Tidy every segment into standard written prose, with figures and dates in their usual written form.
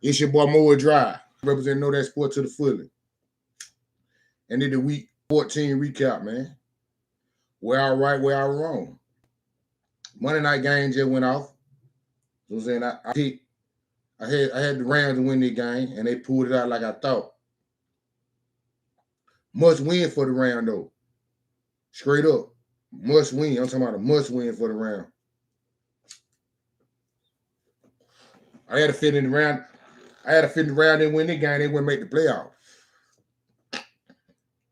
It's your boy Moa Drive, representing Knowdatsports to the fullest. And then the week 14 recap, man. Where I right, where I wrong. Monday night game just went off. You know what I'm saying? I had the Rams to win the game, and they pulled it out like I thought. Must win for the round though. Straight up. Must win. I'm talking about a must win for the round. I had a fit in the round. I had a fit in the round. They win the game. They wouldn't make the playoff.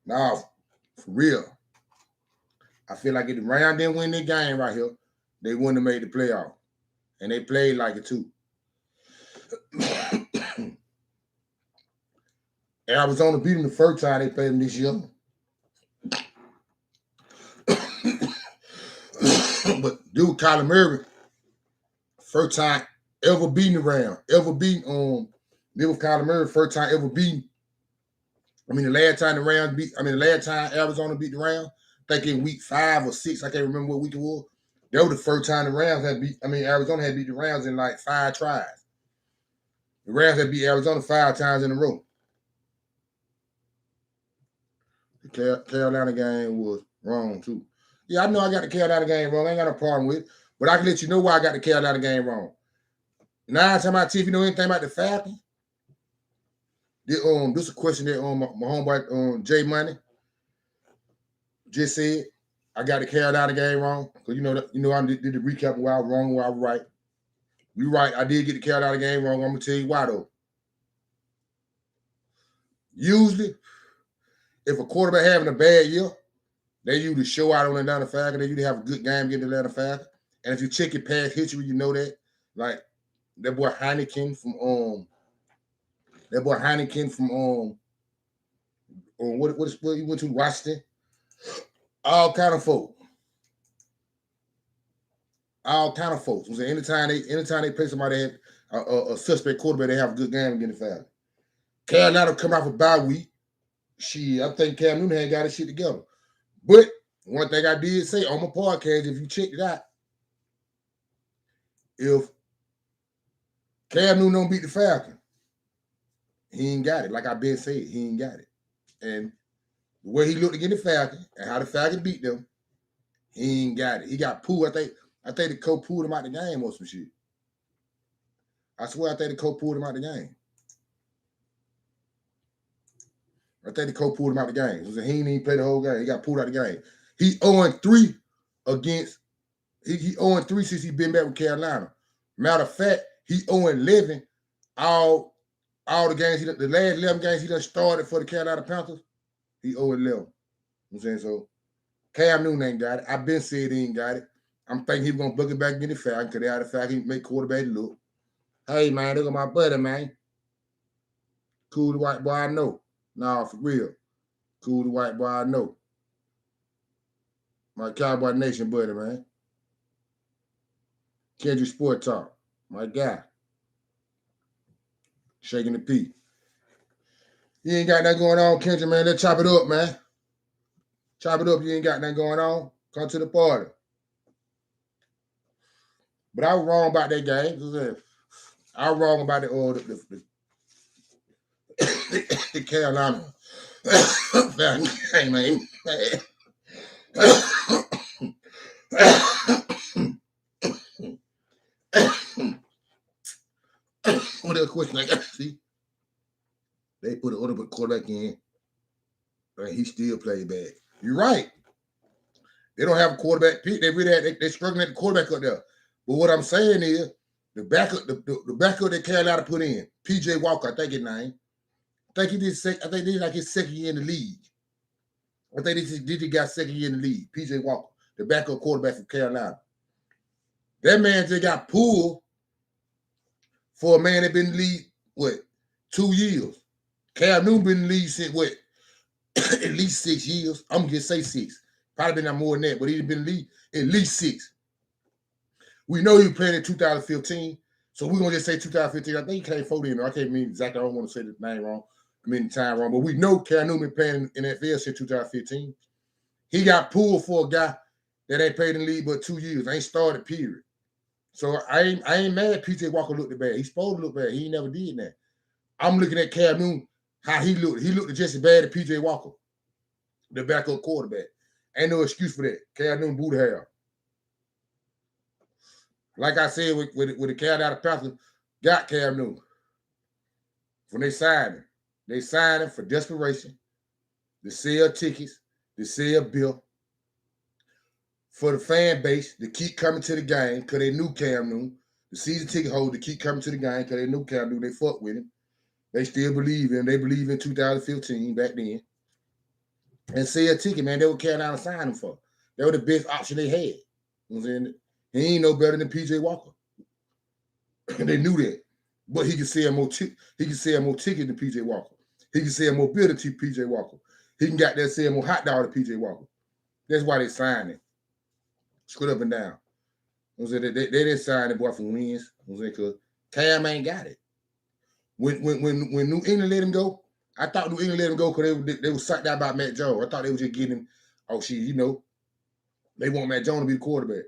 Nah, for real. I feel like if the round didn't win the game right here, they wouldn't have made the playoff. And they played like it too. Arizona beat them the first time they played them this year. But dude, Kyler Murray, first time ever beating the round, ever beating it was Kyler Murray, first time ever beating. The last time Arizona beat the Rams, I think in week 5 or 6, I can't remember what week it was. That was the first time Arizona had beat the Rams in like 5 tries. The Rams had beat Arizona 5 times in a row. The Carolina game was wrong too. Yeah, I know I got the Carolina game wrong. I ain't got no problem with it. But I can let you know why I got the Carolina game wrong. 9 times out of 10, if you know anything about the Falcons, this is a question that my homeboy Jay Money just said. I got the Carolina game wrong. Because I did the recap where I was wrong, where I was right. You're right, I did get the Carolina game wrong. I'm gonna tell you why though. Usually, if a quarterback having a bad year, they usually show out on Atlanta Falcons. They usually have a good game against the Atlanta Falcons. And if you check your past history, you know that. Like that boy Heineken from what he went to Washington. All kind of folks. So anytime they play somebody a suspect quarterback, they have a good game against the Falcons. Carolina come out for bye week. I think Cam Newton had got his shit together. But one thing I did say on my podcast, if you check it out, if Cam Newton don't beat the Falcons, he ain't got it. Like I've been saying, he ain't got it. And the way he looked against the Falcons and how the Falcons beat them, he ain't got it. He got pulled. I think the coach pulled him out the game or some shit. I swear I think the coach pulled him out the game. So he didn't even play the whole game. He got pulled out of the game. He 0-3 against. He 0-3 since he been back with Carolina. Matter of fact, he 0-11 all the games. The last 11 games he done started for the Carolina Panthers, he 0-11. You know what I'm saying? So Cam Newton ain't got it. I've been saying he ain't got it. I'm thinking he's gonna book it back in the Falcons because they had the Falcons make quarterback look. Hey man, look at my buddy, man. Cool the white boy, I know. Nah, for real. Cool the white boy, I know. My Cowboy Nation buddy, man. Kendrick Sport Talk. My guy. Shaking the P. You ain't got nothing going on, Kendrick, man. Let's chop it up, man. Chop it up. You ain't got nothing going on. Come to the party. But I was wrong about that game. I was wrong about the Carolina. Hey, man. What other question I got? See? They put an other quarterback in, and he still played bad. You're right. They don't have a quarterback. They're struggling at the quarterback up there. But what I'm saying is, the backup that Carolina put in, PJ Walker, I think his name. I think this is like his second year in the league. I think he got second year in the league. PJ Walker, the backup quarterback from Carolina. That man just got pulled for a man that been in the league, 2 years. Cam Newton been in the league since, at least 6 years. I'm going to just say 6. Probably been more than that, but he's been in the league at least 6. We know he was playing in 2015, so we're going to just say 2015. I think he came 14. I can't mean exactly. I don't want to say the name wrong. I mean the time wrong. But we know Cam Newton been playing in the NFL since 2015. He got pulled for a guy that ain't played in the league but 2 years. Ain't started, period. So I ain't mad PJ Walker looked bad. He's supposed to look bad. He ain't never did that. I'm looking at Cam Newton, how he looked. He looked just as bad as PJ Walker, the backup quarterback. Ain't no excuse for that. Cam Newton booty hair. Like I said, with the Carolina Panthers, got Cam Newton. When they signed him for desperation, to sell tickets, to sell bill, for the fan base to keep coming to the game because they knew Cam Newton. The season ticket holder to keep coming to the game because they knew Cam Newton. They fucked with him. They still believe in him. They believe in 2015 back then. And sell a ticket, man. They were Carolina signing him for. They were the best option they had. You know what I'm saying? He ain't no better than PJ Walker. They knew that. But he could sell more tickets than PJ Walker. He can sell more beer than PJ Walker. He can got that sell more hot dog than PJ Walker. That's why they signed him. Screwed up and down. You know what I'm saying? They didn't sign the boy for wins. You know what I'm saying? Because Cam ain't got it. When New England let him go, I thought New England let him go because they were psyched out about Matt Jones. I thought they were just getting him, oh shit, you know, they want Matt Jones to be the quarterback.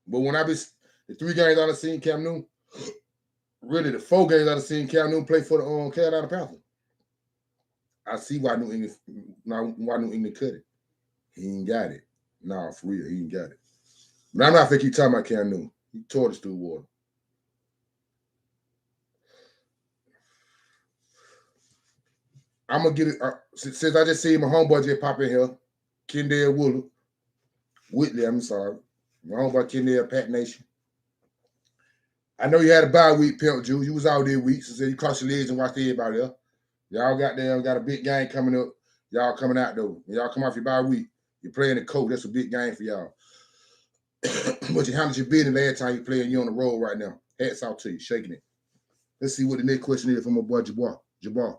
But when the 3 games I've seen Cam Newton, really the 4 games I've seen Cam Newton play for the Carolina Panthers, I see why New England cut it. He ain't got it. Nah, for real, he ain't got it. But I'm not think he talking about Cam Newton. He tore the stool water. I'm gonna get it since I just see my homeboy just pop in here, Kendall Whitley. I'm sorry, my homeboy Kendall Pat Nation. I know you had a bye week, Pimp Juice. You was out there week, so you crossed your legs and watched everybody else. Y'all got a big game coming up. Y'all coming out though. When y'all come off your bye week, you're playing the coach. That's a big game for y'all. But you handled your business last time you played, and you're on the road right now. Hats off to you, shaking it. Let's see what the next question is from my boy Jabbar.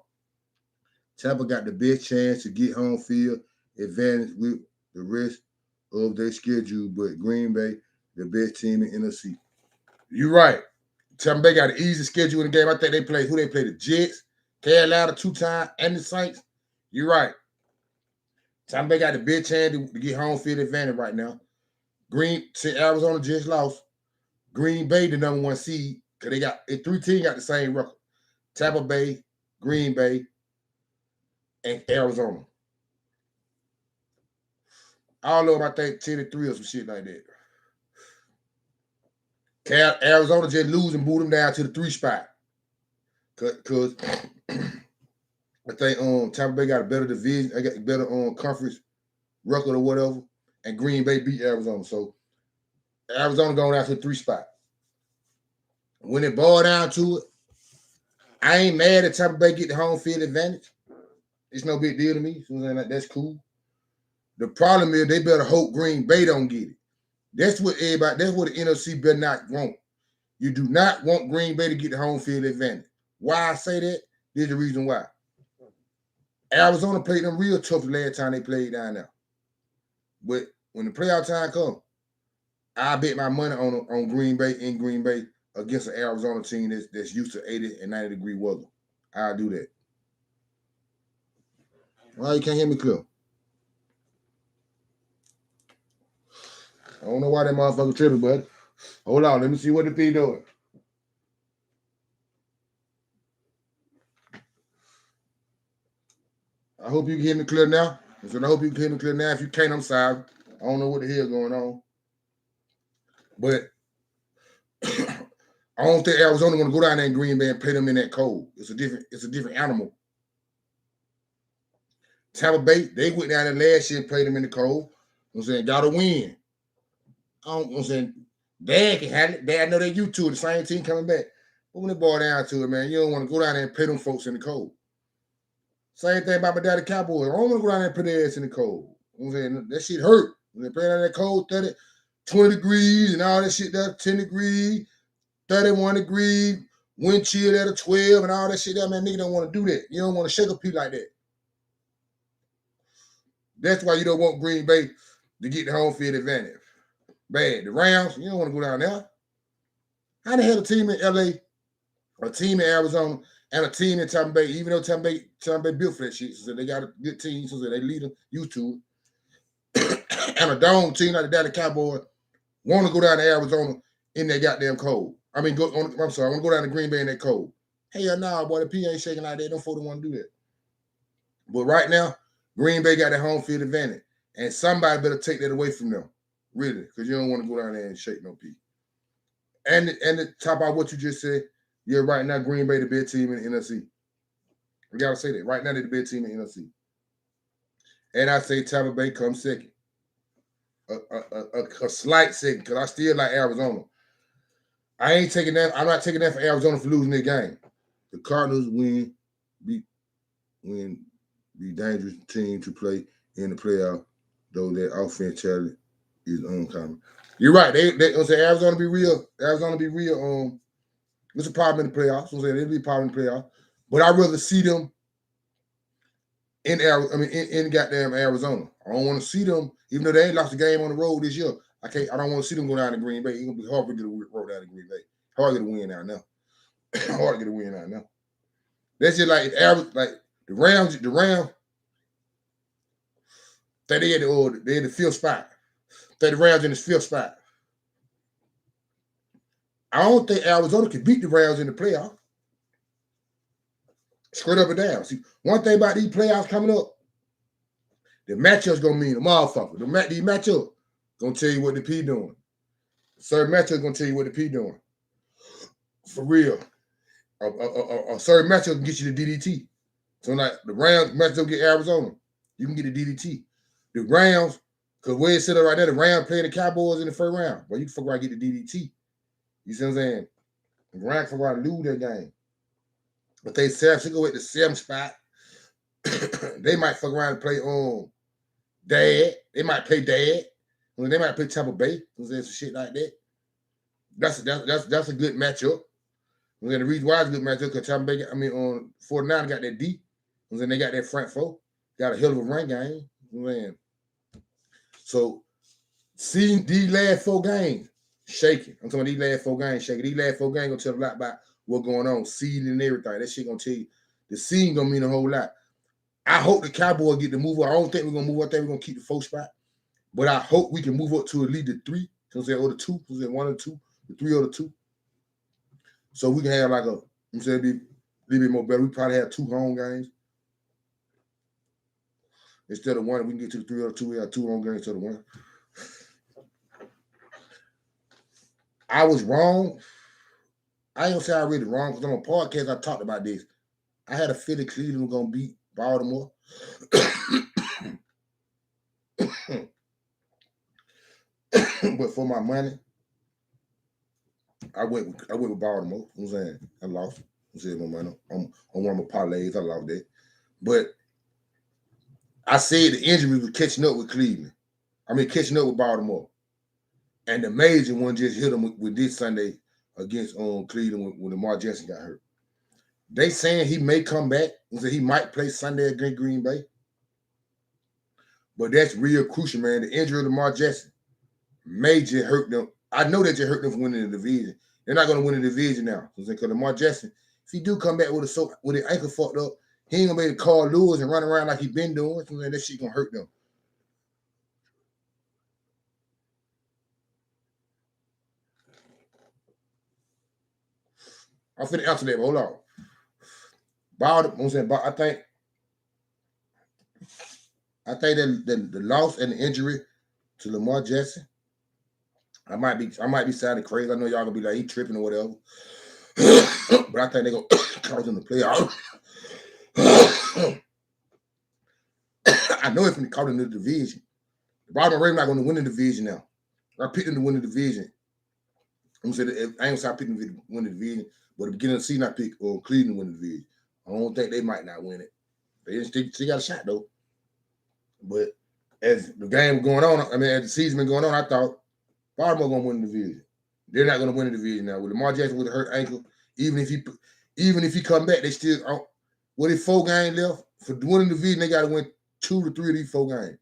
Tampa got the best chance to get home field advantage with the rest of their schedule, but Green Bay, the best team in NFC. You're right. Tampa Bay got an easy schedule in the game. I think they play the Jets, Carolina 2 times, and the Saints. You're right. Tampa Bay got the best chance to get home field advantage right now. Arizona just lost. Green Bay, the number 1 seed, because they got 3 teams got the same record. Tampa Bay, Green Bay, and Arizona. I don't know if I think 10-3 or some shit like that. Arizona just lose and boot them down to the 3 spot. Because I think Tampa Bay got a better division, I got a better conference record or whatever, and Green Bay beat Arizona. So Arizona going down to the 3 spot. When it boiled down to it, I ain't mad at Tampa Bay get the home field advantage. It's no big deal to me. So that's cool. The problem is they better hope Green Bay don't get it. That's what the NFC better not want. You do not want Green Bay to get the home field advantage. Why I say that? Here's the reason why. Arizona played them real tough the last time they played down there. But when the playoff time comes, I bet my money on Green Bay in Green Bay against an Arizona team that's used to 80 and 90 degree weather. I'll do that. Why you can't hear me clear? I don't know why that motherfucker tripping, bud. Hold on, let me see what the thing doing. I hope you can hear me clear now. I hope you can hear me clear now. If you can't, I'm sorry. I don't know what the hell going on. But I don't think Arizona want to go down there in Green Bay and play them in that cold. It's a different animal. Tampa Bay, they went down there last year and played them in the cold. You know what I'm saying? Got to win. I'm saying Dad can handle it. Dad know they used to it, the same team coming back. But when it boiled down to it, man, you don't want to go down there and play them folks in the cold. Same thing about my daddy Cowboys. I don't want to go down there and put their ass in the cold. You know what I'm saying? That shit hurt. When they play down that cold, 20 degrees and all that shit there, 10 degrees, 31 degrees, wind chill at a 12 and all that shit there, man, nigga don't want to do that. You don't want to shake a pea like that. That's why you don't want Green Bay to get the home field advantage. Bad. The Rams, you don't want to go down there. How the hell a team in LA, a team in Arizona, and a team in Tampa Bay, even though Tampa Bay built for that shit, so they got a good team, so they lead them used to it. And a dome team like the Dallas Cowboys want to go down to Arizona in that goddamn cold. I mean, I'm sorry, I want to go down to Green Bay in that cold. Hell nah, boy, the P ain't shaking like that. Don't folks want to do that. But right now, Green Bay got that home field advantage. And somebody better take that away from them. Really. Because you don't want to go down there and shake no P. And to top out what you just said, yeah, right now, Green Bay the best team in the NFC. We got to say that. Right now, they're the best team in the NFC. And I say Tampa Bay comes second. A slight second, because I still like Arizona. I ain't taking that. I'm not taking that for Arizona for losing their game. The Cardinals be dangerous team to play in the playoff, though their offense challenge is uncommon. You're right. They say Arizona be real. Arizona be real. It's a problem in the playoffs. I'm saying it'll be a problem in the playoffs. But I'd rather see them in goddamn Arizona. I don't want to see them, even though they ain't lost a game on the road this year. I don't want to see them go down to Green Bay. It's gonna be hard to get a road down to Green Bay. Hard to get a win out now. Hard to get a win out now. That's just like the Rams. They had the fifth spot. The Rams in the fifth spot. I don't think Arizona can beat the Rams in the playoff. Straight up and down. See, one thing about these playoffs coming up, the matchup's gonna mean a motherfucker. These matchups gonna tell you what the P doing. Certain matchups gonna tell you what the P doing. For real. A certain matchup can get you the DDT. So like the Rams matchup get Arizona, you can get the DDT. The Rams, because where it's sitting right there, the Rams playing the Cowboys in the first round. Well, you can fuck around and get the DDT. You see what I'm saying? The Rams fuck around and lose that game. But they should go at the 7th spot. They might fuck around and play Dad. They might play Dad. They might play Tampa Bay. Some shit like that. That's a good matchup. The reason why it's a good matchup because Tampa Bay, 49 got that D. And then they got that front four. Got a hell of a run game. Man. So seeing these last 4 games shaking. I'm talking about these last 4 games shaking. These last 4 games gonna tell a lot about what's going on, seeding and everything. That shit gonna tell you. The seeding gonna mean a whole lot. I hope the Cowboys get the move up. I don't think we're gonna move up. I think we're gonna keep the 4th spot. But I hope we can move up to at least the 3. So say or the 2. So say 1 or 2, the 3 or the 2. So we can have like be a little bit more better. We probably have 2 home games. Instead of 1, we can get to the 3 or the 2. We have 2 home games instead of 1. I was wrong. I ain't gonna say I really wrong because on a podcast I talked about this. I had a feeling Cleveland was gonna beat Baltimore. But for my money, I went with Baltimore. You know what I'm saying? I lost. I said my money on one of my parlays. I lost that. But I said the injury was catching up with Cleveland. Catching up with Baltimore. And the major one just hit them with this Sunday against Cleveland when Lamar Jackson got hurt. They saying he may come back. So he might play Sunday against Green Bay. But that's real crucial, man. The injury of Lamar Jackson may just hurt them. I know that just hurt them from winning the division. They're not going to win the division now. Because Lamar Jackson, if he do come back with his ankle fucked up, he ain't going to be able to call Lewis and run around like he been doing. So that shit going to hurt them. I'm finna answer that, but hold on. I think that the loss and the injury to Lamar Jackson, I might be sounding crazy. I know y'all gonna be like he tripping or whatever, but I think they're gonna cause him to play out. I know it's gonna cause him in the division. The Baltimore Ravens not gonna win the division now. I picked them to win the division. I'm saying I ain't gonna say I picked them to win the division, but at the beginning of the season I picked Cleveland to win the division. I don't think they might not win it. They still got a shot though. But as the game was going on, as the season been going on, I thought Baltimore gonna win the division. They're not gonna win the division now. With Lamar Jackson with a hurt ankle, even if he come back, they still with his 4 games left for winning the division. They got to win 2 to 3 of these 4 games.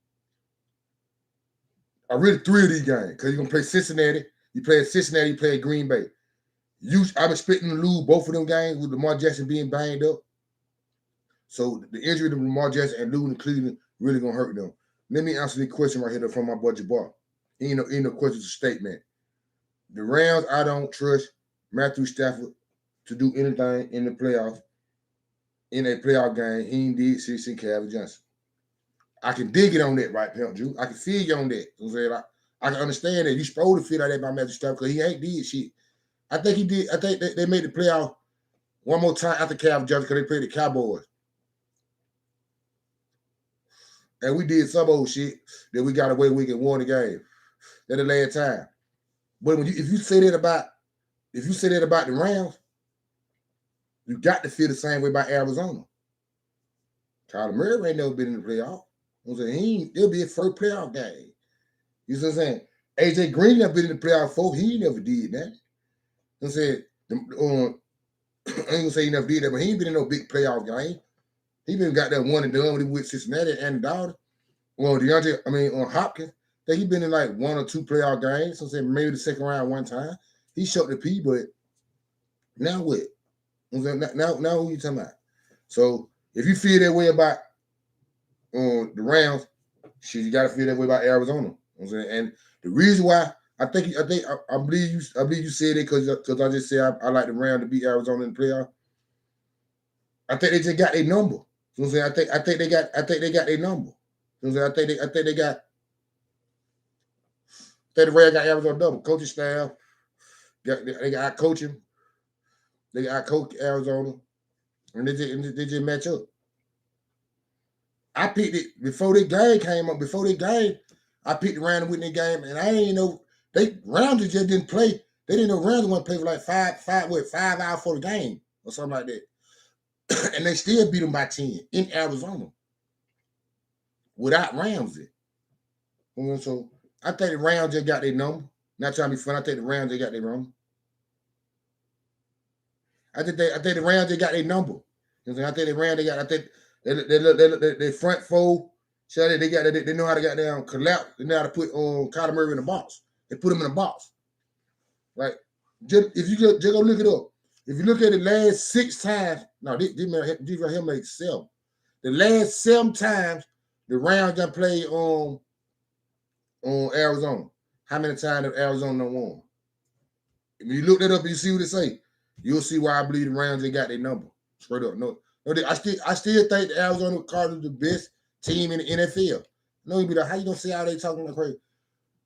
Or really 3 of these games because you're gonna play Cincinnati. You play at Cincinnati. You play at Green Bay. I'm expecting to lose both of them games with Lamar Jackson being banged up. So the injury to Lamar Jackson and losing to Cleveland really gonna hurt them. Let me answer the question right here from my boy Jabbar. Ain't no question, it's a statement. The Rams, I don't trust Matthew Stafford to do anything in the playoffs. In a playoff game, he ain't did shit since Calvin Johnson. I can dig it on that, right, Pimp Drew? I can feel you on that. You know what I'm saying? I can understand that. You supposed to feel like that by Matthew Stafford because he ain't did shit. I think he did. I think they made the playoff one more time after Calvin Johnson because they played the Cowboys. And we did some old shit that we got away with and won the game. That's the last time. But if you say that about the Rams, you got to feel the same way about Arizona. Kyler Murray ain't never been in the playoff. I'm saying it'll be a first playoff game. You see what I'm saying? AJ Green never been in the playoff before. He never did that. I'm saying I ain't gonna say he never did that, but he ain't been in no big playoff game. He been got that one and done when he with Cincinnati and Daughter. Well, on Hopkins, that he been in like one or two playoff games. So I'm saying maybe the second round one time. He showed the P, but now what? Now who you talking about? So if you feel that way about the Rams, shit, you gotta feel that way about Arizona. You know what I'm saying? And the reason why I believe you said it because I just said I like the Rams to beat Arizona in the playoff. I think they just got their number. You know what I'm saying? I think they got their number. You know what I'm saying? I think the Rams got Arizona double. Coaching staff. They got coaching. They got coach Arizona. And they just match up. I picked it before the game came up. Before the game, I picked the Rams to win the game, and I ain't know Rams just didn't play. They didn't know Rams want to play for like 5 hours for the game or something like that. And they still beat them by 10 in Arizona without Ramsey. So I think the Rams just got their number. Not trying to be fun. I think the Rams just got their number. I think the Rams just got their number. You know, I think the Rams they got. I think they front four. So they know how to get down collapse. They know how to put Kyler Murray in the box. They put him in the box. Like if you just go look it up. If you look at the last 6 times, no, this right here makes 7. The last 7 times the Rams done played on Arizona. How many times have Arizona done won? If you look that up and you see what it say, you'll see why I believe the Rams they got their number. Straight up. No, I still think the Arizona Cardinals the best team in the NFL. No, you be like, how you gonna say all they talking like crazy?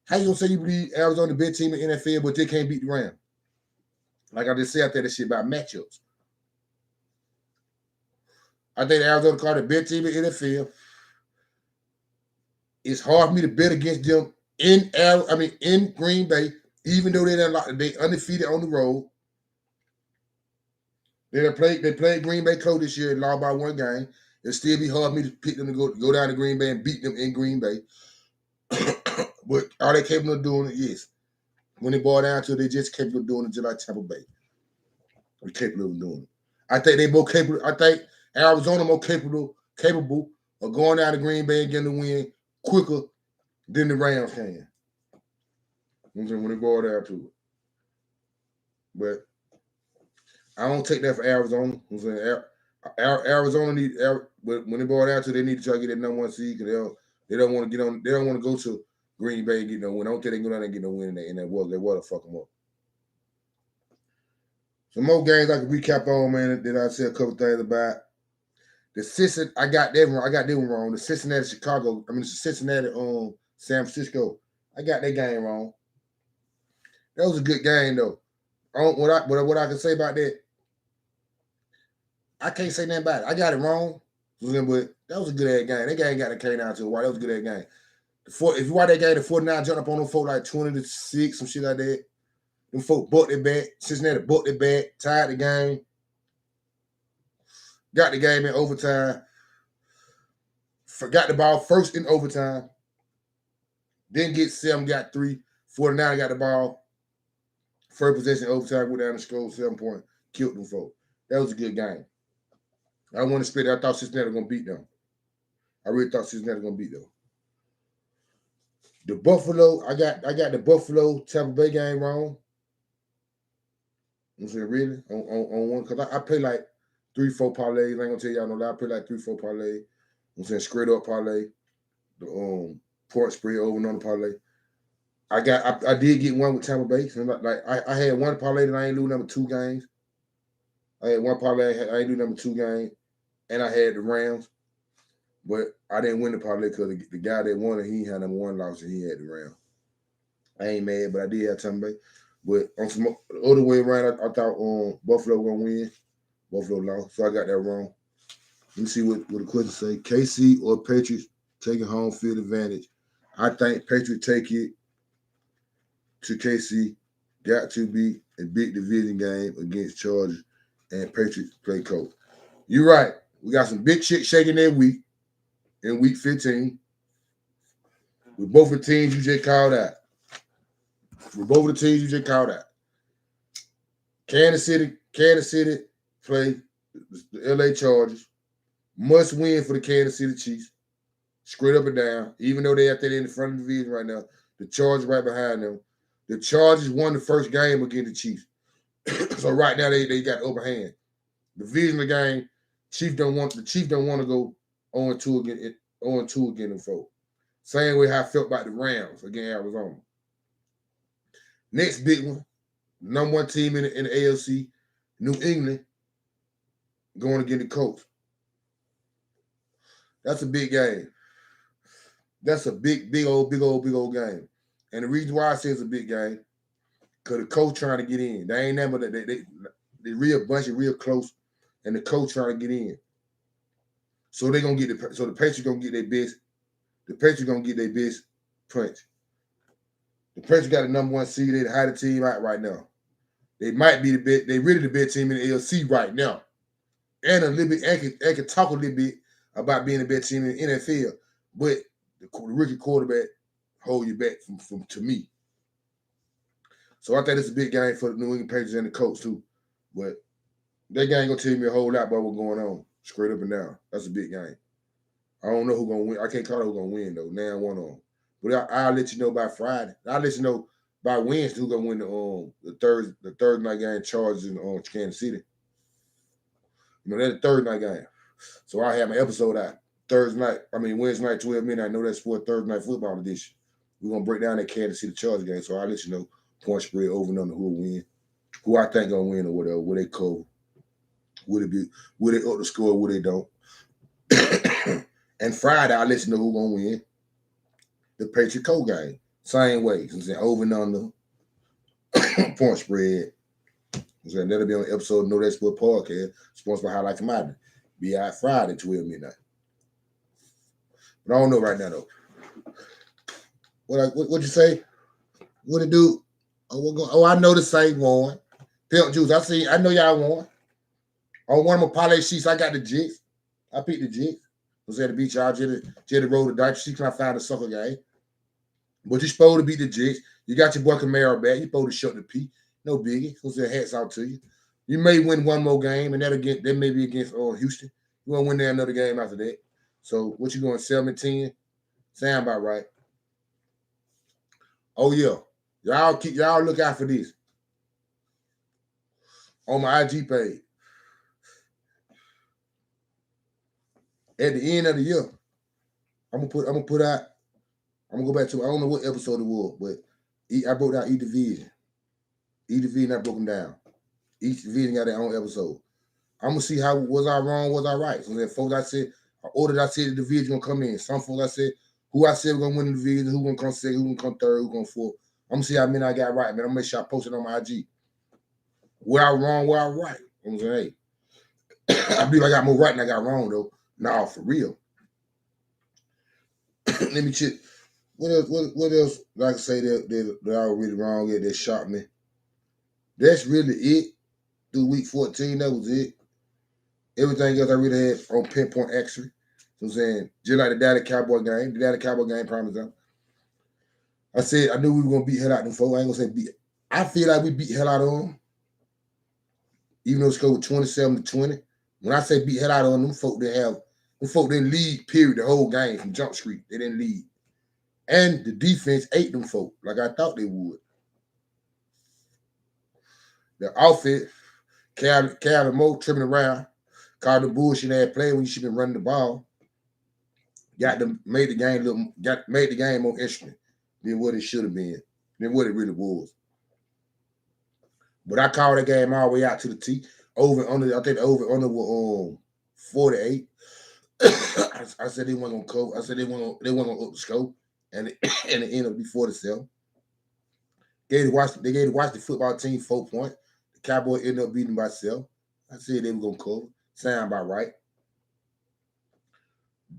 How you gonna say you believe Arizona the best team in the NFL, but they can't beat the Rams? Like I just said out there, this shit about matchups. I think the Arizona Cardinals the best team in the NFL. It's hard for me to bet against them in Green Bay, even though they undefeated on the road. They played Green Bay close this year and lost by 1 game. It'll still be hard for me to pick them to go down to Green Bay and beat them in Green Bay. But are they capable of doing it? Yes. When they boil down to it, they just capable of doing it just like Tampa Bay. They're capable of doing it. I think they both capable. I think Arizona more capable of going down to Green Bay and getting the win quicker than the Rams can. When they boil down to it. But I don't take that for Arizona. I'm saying Arizona need, but when they boil down to it, they need to try to get that number 1 seed because they don't want to get on. They don't want to go to Green Bay and get no win. I don't think they can go down there and get no win in that world. They want to fuck them up. Some more games I can recap on, man. That I said a couple things about. The Cincinnati, I got that one wrong. The Cincinnati, San Francisco. I got that game wrong. That was a good game though. What I can say about that, I can't say nothing about it. I got it wrong, but that was a good ass game. That game got the K down to a while. That was a good ass game. If you watch that game, the 49 jumped up on them folk like 20-6, some shit like that. Them folk bucked their back. Cincinnati bucked their back, tied the game. Got the game in overtime. Forgot the ball first in overtime. Didn't get 7, got 3. 49 got the ball. First possession overtime, went down the score, 7 points, killed them folk. That was a good game. I want to split it. I thought Cincinnati was going to beat them. I really thought Cincinnati was going to beat them. The Buffalo, I got the Buffalo Tampa Bay game wrong. I'm saying really on one because I play like 3-4 parlays. I ain't gonna tell y'all no lie. I play like 3-4 parlays. I'm saying straight up parlay. The point spread over and on the parlay. I did get one with Tampa Bay. So I had one parlay that I ain't lose number 2 games. I had one parlay I ain't lose number 2 games, and I had the Rams, but I didn't win the parlay because the guy that won it, he had number 1 loss and he had the Rams. I ain't mad, but I did have Tampa Bay. But on some the other way around, I thought Buffalo was gonna win. Buffalo lost, so I got that wrong. Let me see what the question say. KC or Patriots taking home field advantage. I think Patriots take it to KC. Got to be a big division game against Chargers, and Patriots play Colts. You're right. We got some big shit shaking that week in week 15 with both the teams you just called out. Kansas City play the LA Chargers. Must win for the Kansas City Chiefs. Straight up and down. Even though they're in the front of the division right now, the Chargers right behind them. The Chargers won the first game against the Chiefs. So right now they got the upper hand. The division of the game, the Chiefs don't want to go 0-2 again them folks. Same way how I felt about the Rams against Arizona. Next big one, number 1 team in the AFC, New England, going against the Colts. That's a big game. That's a big old game. And the reason why I say it's a big game, because the Colts trying to get in. They ain't never they real bunch of real close, and the Colts trying to get in. So they're gonna get the Patriots gonna get their best. The Patriots gonna get their best punch. The Patriots got the number 1 seed. They the hottest team out right now. They might be the best. They really the best team in the AFC right now. And a little bit, and can talk a little bit about being the best team in the NFL. But the rookie quarterback hold you back from to me. So I think it's a big game for the New England Patriots and the Colts too. But that game gonna tell me a whole lot about what's going on. Straight up and down. That's a big game. I don't know who's gonna win. I can't call it who's gonna win though. Now 1-on. But I'll let you know by Friday. I'll let you know by Wednesday who's gonna win the third night game, Chargers in Kansas City. You know, that's the third night game. So I have an episode out Wednesday night, 12 midnight. Knowdatsports Thursday night football edition. We're gonna break down that Kansas City Chargers game. So I'll let you know point spread over and under who will win, who I think gonna win or whatever, will they cover. Will they up the score, will they don't? And Friday, I'll let you know who's gonna win the Patriot Colts game. Same way. I'm saying over and under point spread. I'm saying that'll be on the episode of Knowdatsports podcast, sponsored by Highlight Commodity. Be out Friday, 12 midnight. But I don't know right now though. What you say? What it do? I know the same one. Pimp Juice. I know y'all won. On one of my parlay sheets, I got the jigs. I picked the jigs. I was at the beach, y'all just roll the dice. She trying to find the sucker game. But you're supposed to beat the jigs. You got your boy Camaro back. You're supposed to shut the P. No biggie. So say hats out to you. You may win one more game, and that may be against Houston. You want to win there another game after that. So what you going 7-10? Sound about right. Oh yeah. Y'all look out for this. On my IG page. At the end of the year, I'm gonna go back to, I don't know what episode it was, but I broke down each division. Each division I broke them down. Each division got their own episode. I'm gonna see how was I wrong, was I right. So then folks I said the division gonna come in. Some folks I said who I said we're gonna win the division, who gonna come second, who gonna come third, who gonna fourth. I'm gonna see how many I got right, man. I'm gonna make sure I post it on my IG. Where I wrong, where I right. I'm saying, hey, I believe I got more right than I got wrong though. Nah, for real. Let me check. What else? Like I say that I was really wrong at that shot me. That's really it. Through week 14, that was it. Everything else I really had on pinpoint accuracy. So I'm saying, just like the Dallas Cowboy game, promised them. I said I knew we were gonna beat hell out of them folks. I ain't gonna say beat. I feel like we beat hell out of them. Even though it's scored 27-20. When I say beat hell out of them folk didn't lead, period, the whole game from Jump Street. They didn't lead. And the defense ate them folk like I thought they would. The outfit, Calvin Moore tripping around, called the bullshit ass play when you should be running the ball. Made the game more interesting than what it should have been. than what it really was. But I called that game all the way out to the T. Over under, I think the over under was 48. I said they weren't gonna cover. I said they weren't gonna up the scope, and it ended up be 47. They gave the Washington football team 4 points. The Cowboys ended up beating by 7. I said they were gonna cover. Sound about right.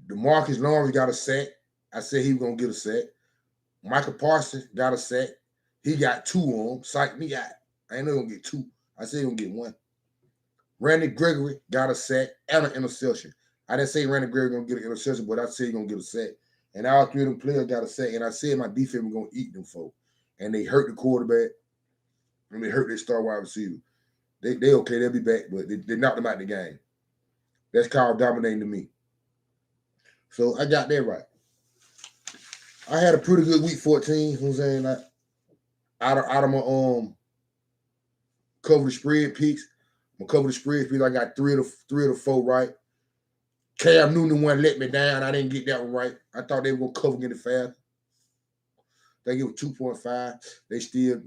DeMarcus Lawrence got a sack. I said he was gonna get a sack. Michael Parsons got a sack. He got 2 on him. Psych me out. I ain't gonna get 2. I said he gonna get 1. Randy Gregory got a sack and an interception. I didn't say Randy Gregory gonna get an interception, but I said he gonna get a sack. And all 3 of them players got a sack. And I said my defense was gonna eat them folks. And they hurt the quarterback. And they hurt their star wide receiver. They okay, they'll be back, but they knocked them out the game. That's called dominating to me. So I got that right. I had a pretty good week 14. You know what I'm saying? Like, out of my cover the spread picks. I'm cover the spread picks. I got 3 of the 4 right. Cam Newton one let me down. I didn't get that one right. I thought they were gonna cover get it fast. They give it 2.5. They still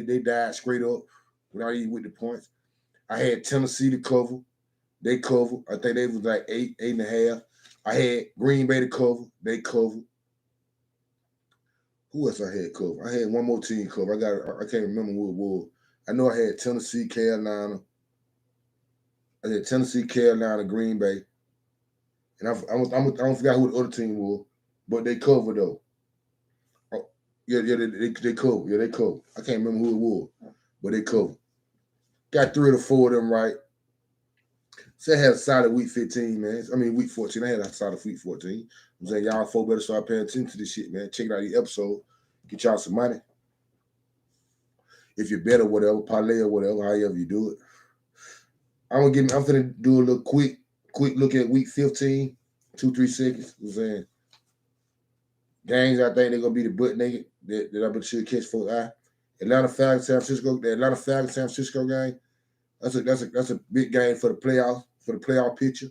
they died straight up without even with the points. I had Tennessee to cover. They covered. I think they was like 8.5. I had Green Bay to cover. They covered. Who else I had cover? I had one more team cover. I can't remember who it was. I know I had Tennessee, Carolina. I had Tennessee, Carolina, Green Bay. And I don't forget who the other team was, but they covered though. Oh, yeah, they covered. Yeah, they covered. I can't remember who it was, but they covered. Got 3 of the 4 of them right. So I had a solid week 15, man. I mean, week 14. I had a solid week 14. I'm saying y'all folk better start paying attention to this shit, man. Check out the episode. Get y'all some money. If you're better, whatever, parlay or whatever, however you do it. I'm finna do a little quick look at week 15, 2-3 seconds. You know what I'm saying? Games I think they're gonna be the butt naked that I bet should catch for eye. Atlanta Falcons, San Francisco, the Atlanta Falcons, San Francisco game. That's a big game for the playoff picture.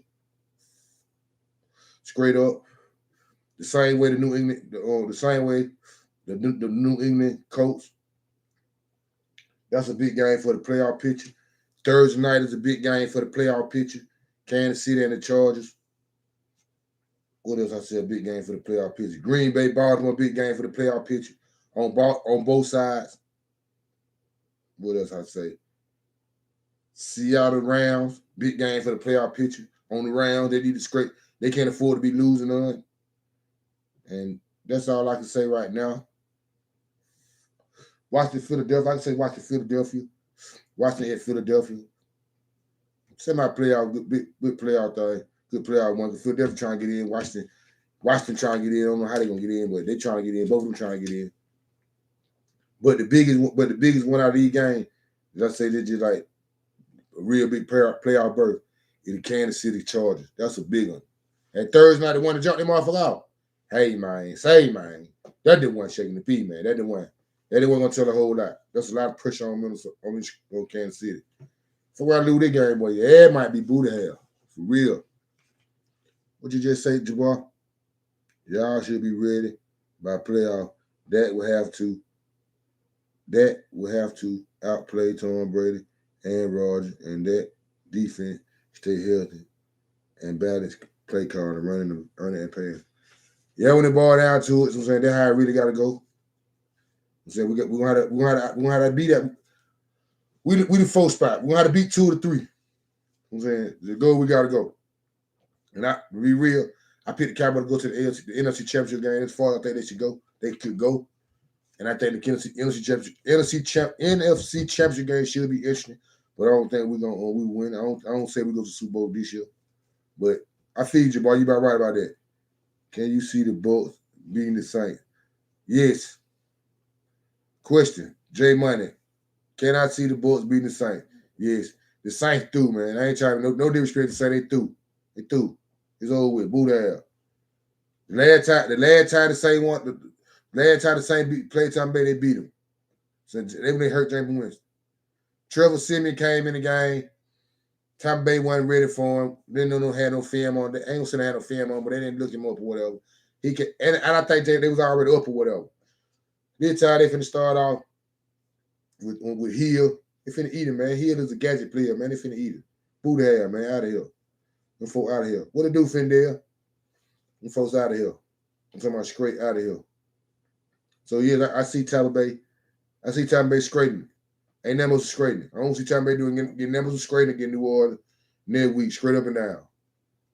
Straight up. The same way the New England Colts. That's a big game for the playoff picture. Thursday night is a big game for the playoff picture. Kansas City and the Chargers. What else I said? A big game for the playoff picture. Green Bay, Baltimore, big game for the playoff picture on both sides. What else I say? Seattle Rams, big game for the playoff picture. On the round, they need to scrape. They can't afford to be losing on. And that's all I can say right now. Washington, Philadelphia. I can say Washington, Philadelphia. Washington at Philadelphia. Semi-playoff, good playoff thing. Good playoff one. Philadelphia trying to get in. Washington trying to get in. I don't know how they're gonna get in, but they're trying to get in. Both of them trying to get in. But the biggest one out of these games, as I say, they're just like a real big playoff berth is the Kansas City Chargers. That's a big one. And Thursday night, they want to jump them motherfucker out. Hey, man. That didn't want shaking the feet, man. That didn't want going to tell a whole lot. That's a lot of pressure on Kansas City. So where I lose that game, boy, yeah, it might be booty hell. For real. What you just say, Jabbar? Y'all should be ready by playoff. That will have to outplay Tom Brady and Rodgers, and that defense stay healthy and balance play card and running and passing. Yeah, when it boiled down to it, so I'm saying that's how it really got to go. I'm saying we're gonna have to beat that. We the 4th spot. We're gonna have to beat 2 of the 3. I'm saying the goal we got to go. And to be real, I picked the Cowboys to go to the NFC Championship game. As far as I think they should go, they could go. And I think the NFC Championship game should be interesting. But I don't think we win. I don't say we go to the Super Bowl this year. But I feed you, boy. You about right about that. Can you see the Bucs beating the Saints? Yes. Question. J Money. Can I see the Bucs beating the Saints? Yes. The Saints through, man. I ain't trying no disrespect to say they through. They through. It's over with. Boo the hell. The last time the Saints played Tom Brady, they beat him. So they hurt James Winston. Trevor Simeon came in the game. Tom Brady wasn't ready for him. They didn't have no film on. I ain't gonna say they had no film on, but they didn't look him up or whatever. And I think they was already up or whatever. This time they finna start off with Hill. They finna eat him, man. Hill is a gadget player, man. They finna eat him. Who the hell, man? Out of here. Them folks out of here. What they do, Findale? Them folks out of here. I'm talking about straight out of here. So yeah, I see Tampa Bay. I see Tampa Bay straightening. Ain't that much straightening. I don't see Tampa Bay getting that much straightening against New Orleans next week, straight up and down.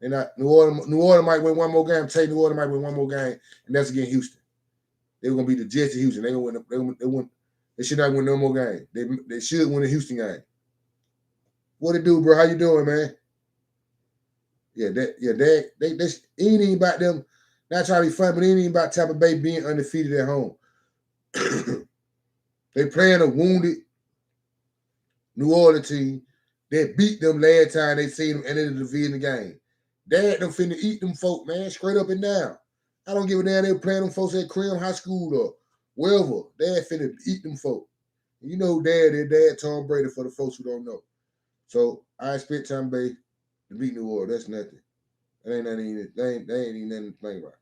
And New Orleans might win one more game. Take New Orleans might win one more game, and that's against Houston. They were gonna be the Jets of Houston. They should not win no more game. They should win the Houston game. What it do, bro? How you doing, man? Yeah, they ain't even about them. Not trying to be fun, but it ain't even about Tampa Bay being undefeated at home. They playing a wounded New Orleans team that beat them last time they seen them enter the division game. Dad them finna eat them folk, man, straight up and down. I don't give a damn they were playing them folks at Crim High School or wherever. Dad finna eat them folk. You know who Dad is. Dad Tom Brady for the folks who don't know. So I expect Tampa Bay to beat New Orleans. That's nothing. That ain't even nothing to think about.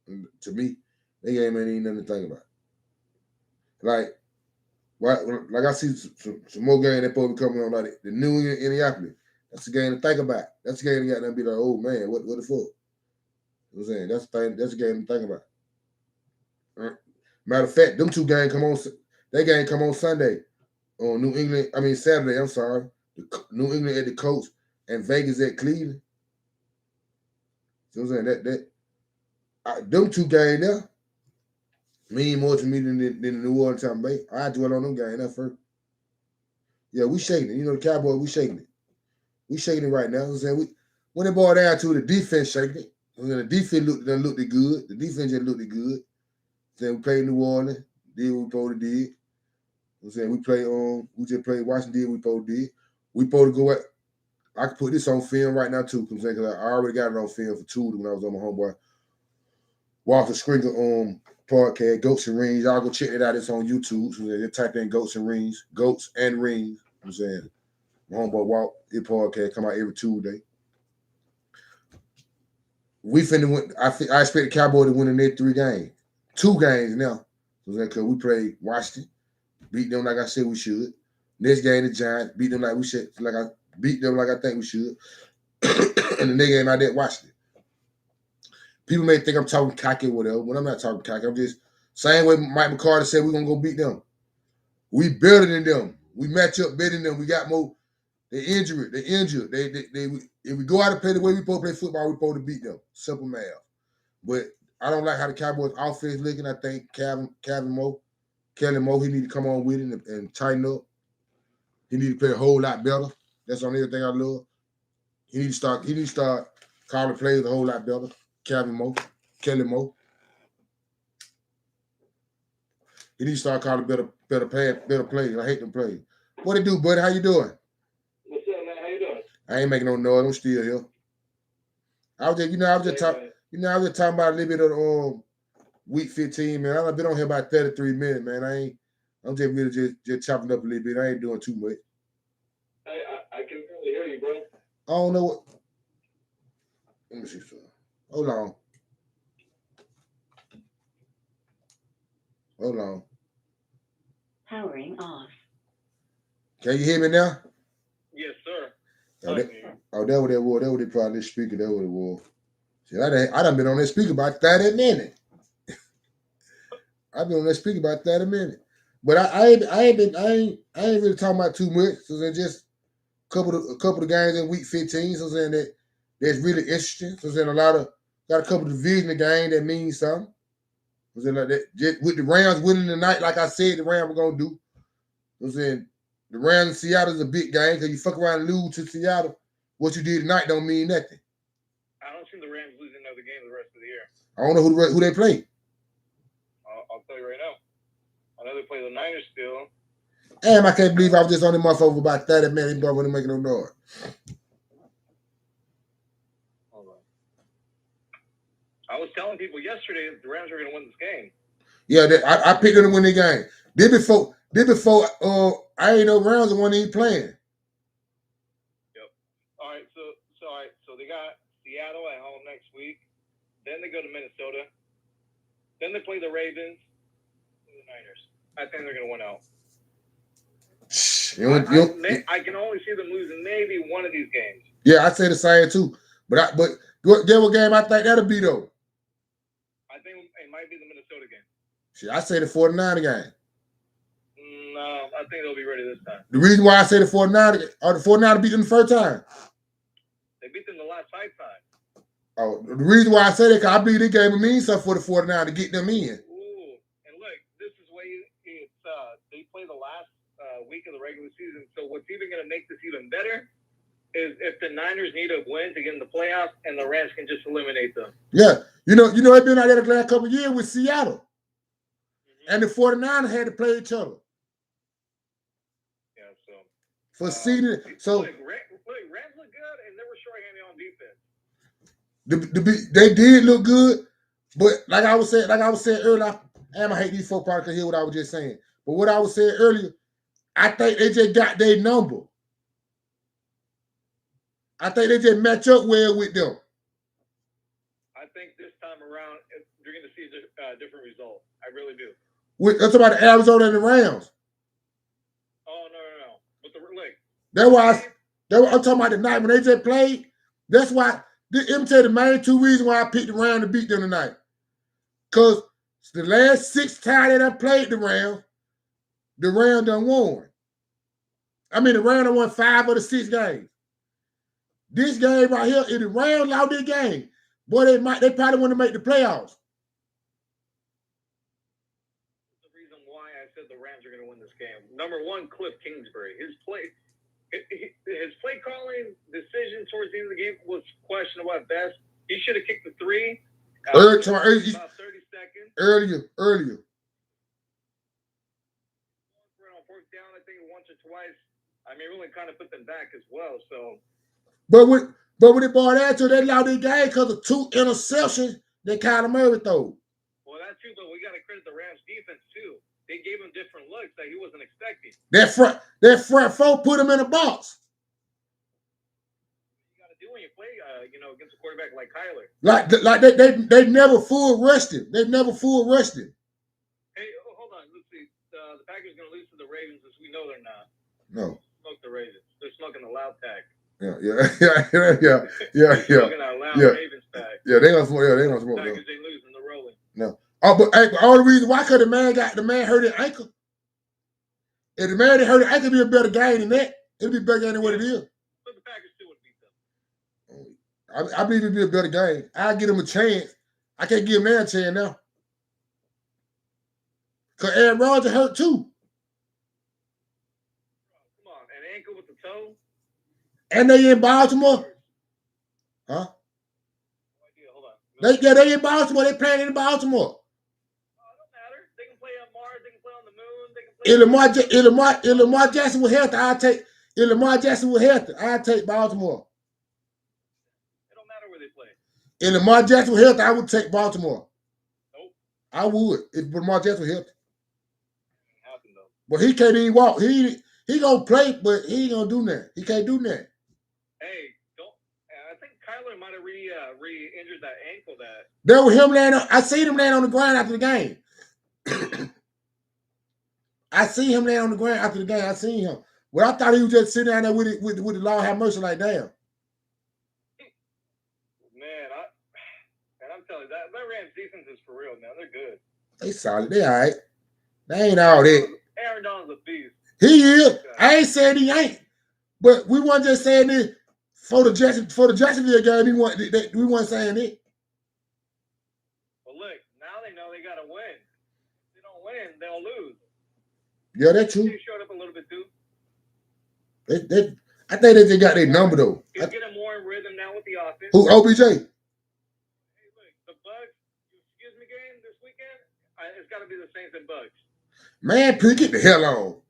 And to me, they ain't even nothing to think about. Like I see some more game that probably coming on, like the New England Indianapolis. That's a game to think about. That's a game to get them be like, oh man, what the fuck? You know what I'm saying? That's a game to think about. Matter of fact, them two games come on. That game come on Sunday on New England. I mean Saturday. I'm sorry. New England at the Colts and Vegas at Cleveland. You know what I'm saying? Them two games there mean more to me than the New Orleans Tampa Bay. I dwell on them games that first. Yeah, we shaking it. You know the Cowboys, we shaking it. We shaking it right now. You know what I'm saying? When it boiled down to the defense shaking it. The defense looked good. The defense just looked good. Then we played New Orleans, did what we supposed to did. You know what I'm saying? We just played Washington, did what we supposed to did. We supposed to go at. I could put this on film right now too, because I already got it on film for Tuesday when I was on my homeboy Walter Springer podcast, Goats and Rings. Y'all go check it out. It's on YouTube. So you type in Goats and Rings. Goats and Rings. You know what I'm saying? My homeboy Walt, his podcast come out every Tuesday. We finna win. I expect the Cowboys to win the next 3 games. 2 games now. Because we played Washington, beat them like I said we should. Next game, the Giants, beat them like we should, beat them like I think we should. And the next game I did Washington. People may think I'm talking cocky or whatever, but I'm not talking cocky. I'm just same way Mike McCarthy said we're gonna go beat them. We better than them. We match up better than them. We got more. They injured. If we go out and play the way we supposed to play football, we supposed to beat them. Simple math. But I don't like how the Cowboys offense looking. I think Kellen Moore, he need to come on with it and tighten up. He need to play a whole lot better. That's on everything I love. He need to start calling plays a whole lot better. Kelly Moore. He need to start calling better plays. I hate them plays. What it do, buddy? How you doing? What's up, man? How you doing? I ain't making no noise. I'm still here. I was just talking about a little bit of week 15, man. I've been on here about 33 minutes, man. I'm just really just chopping up a little bit. I ain't doing too much. I can really hear you, bro. I don't know what. Let me see something. Hold on. Powering off. Can you hear me now? Yes, sir. That what it was. That what it probably speaker. That what it was. See, I done been on that speaker about 30 minutes. I've been on that speaker about 30 minutes. But I ain't really talking about too much. So they're just a couple of games in week 15. So saying that's really interesting. So saying got a couple of division games that means something. So saying like that, just with the Rams winning tonight, like I said, the Rams were gonna do. So saying the Rams in Seattle is a big game because you fuck around and lose to Seattle. What you did tonight don't mean nothing. I don't see the Rams losing another game the rest of the year. I don't know who they play. I'll tell you right now. I know they play the Niners still. Damn, I can't believe I was just on the motherfucker for about 30 minutes, but wasn't making no noise. Hold on. I was telling people yesterday that the Rams are going to win this game. Yeah, I picked them to win the game. Did before I ain't know Rams the one he playing. Yep. All right, so they got Seattle at home next week. Then they go to Minnesota. Then they play the Ravens. Niners. I think they're going to win out. I can only see them losing maybe one of these games. Yeah, I say the same too. But get what game I think that'll be though. I think it might be the Minnesota game. Shit, I say the 49er game. No, I think they'll be ready this time. The reason why I say the 49er beat them the first time. They beat them the last 5 times. Oh, the reason why I say that because I believe this game will mean something for the 49er to get them in. Ooh, and look, this is where they play the last week of the regular season. So what's even going to make this even better is if the Niners need a win to get in the playoffs, and the Rams can just eliminate them. Yeah, you know, they've been out there the last couple of years with Seattle, and the 49ers had to play each other. Yeah, so for seeding. So Rams look good, and they were shorthanded on defense. They did look good, but like I was saying earlier, I hate these folk probably can hear what I was just saying. But what I was saying earlier, I think they just got their number. I think they just match up well with them. I think this time around, you're going to see a different result. I really do. That's about the Arizona and the Rams. Oh, no. But that's why I'm talking about the night when they just played. That's why. Let me tell you the main 2 reasons why I picked the Rams to beat them tonight. Because the last 6 times that I played the Rams done won. I mean, the Rams done won 5 of the 6 games. This game right here, if the Rams lost this game, boy, they probably want to make the playoffs. The reason why I said the Rams are going to win this game. Number 1, Cliff Kingsbury. His play calling decision towards the end of the game was questionable at best. He should have kicked the 3. About 30 seconds. Earlier. On 4th down, I think once or twice. I mean, really kind of put them back as well. So, but when it brought that to, they lost the game because of 2 interceptions that Kyler Murray threw. Well, that's true, but we got to credit the Rams defense too. They gave him different looks that he wasn't expecting. That front 4 put him in a box. You got to do when you play, against a quarterback like Kyler. Like they never full rushed him. They never full rushed him. Hey, hold on. Let's see. The Packers going to lose to the Ravens, as we know they're not. No. Smoke the Ravens. They're smoking the loud pack. Yeah. Smoking that loud Ravens pack. Yeah, they gonna smoke. Yeah, they gonna smoke. Packers ain't losing. They're rolling. No. Oh, but all the reason why could the man hurt his ankle? If the man didn't hurt his ankle, it'd be a better game than that. It'd be a better game than what it is. But the Packers still would beat them. I believe it'd be a better game. I give them a chance. I can't give them that chance now. Because Aaron Rodgers hurt too. Come on, an ankle with the toe. And they in Baltimore. Huh? No idea. Hold on. They in Baltimore. They playing in Baltimore. It don't matter. They can play on Mars. They can play on the moon. They can play. If Lamar Jackson was healthy, I'd take. If Lamar Jackson was healthy, I'd take Baltimore. It don't matter where they play. If Lamar Jackson was healthy, I would take Baltimore. Nope. I would if Lamar Jackson was healthy. Happen though. But he can't even walk. He gonna play, but he ain't gonna do that. He can't do that. Hey, I think Kyler might have re-injured that ankle. There was him laying on. I seen him laying on the ground after the game. I seen him laying on the ground after the game. I seen him. Well, I thought he was just sitting down there with the Lord have mercy like damn. Man, I'm telling you, that Rams defense is for real, man. They're good. They solid. They all right. They ain't all that. Aaron Donald's a beast. He is. I ain't saying he ain't. But we weren't just saying this for the Jacksonville game. We weren't saying it. Well, look, now they know they got to win. If they don't win, they'll lose. Yeah, that's true. They showed up a little bit too. I think they just got their number though. He's getting more in rhythm now with the offense. Who? OBJ. Hey, look, the Bucs. Excuse me, game this weekend. It's got to be the Saints and Bucs. Man, please get the hell on.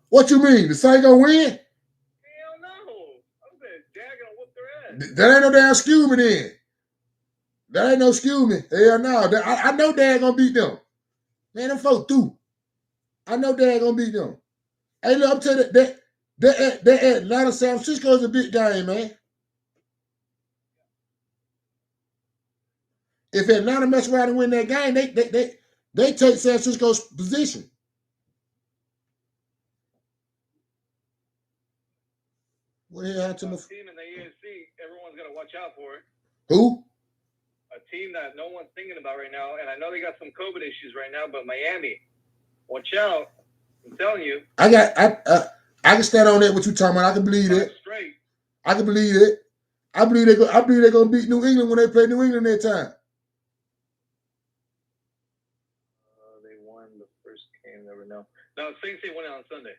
What you mean? The Saints gonna win? Hell no. I said, Dad gonna whoop their ass. That ain't no damn excuse me then. That ain't no excuse me. Hell no. I know Dad gonna beat them. Man, them folks through. I know Dad gonna beat them. Hey, look, I'm telling you, that Atlanta San Francisco is a big game, man. If Atlanta mess around and win that game, They take San Francisco's position. What the hell happened to A my team in the AFC, everyone's gonna watch out for. who? A team that no one's thinking about right now, and I know they got some COVID issues right now, but Miami, watch out! I'm telling you. I can stand on that. What you talking about? I can believe it. Straight. I can believe it. I believe they're gonna beat New England when they play New England that time. They won the first game. Never know. No, Saints won on Sunday.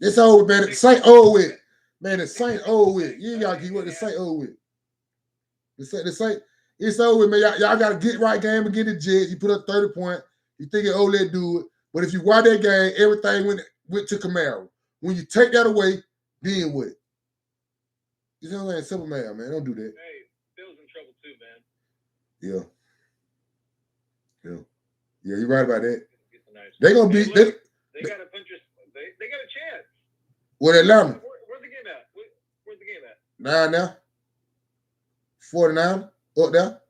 It's over, man. The Saints over with. Man, the Saints over with. You ain't gotta keep what the Saints over with. The Saints, it's over with, man. Y'all got to get right game against the Jets. You put up 30 points. You think it let do it. But if you watch that game, everything went to Camaro. When you take that away, then what? You know what I'm saying? Simple man. Don't do that. Hey, Bill's in trouble too, man. Yeah, you're right about that. They're gonna beat. They got a punch. They got a chance. What Atlanta? Where's the game at? Where's the game at? 9 now. 49 up there.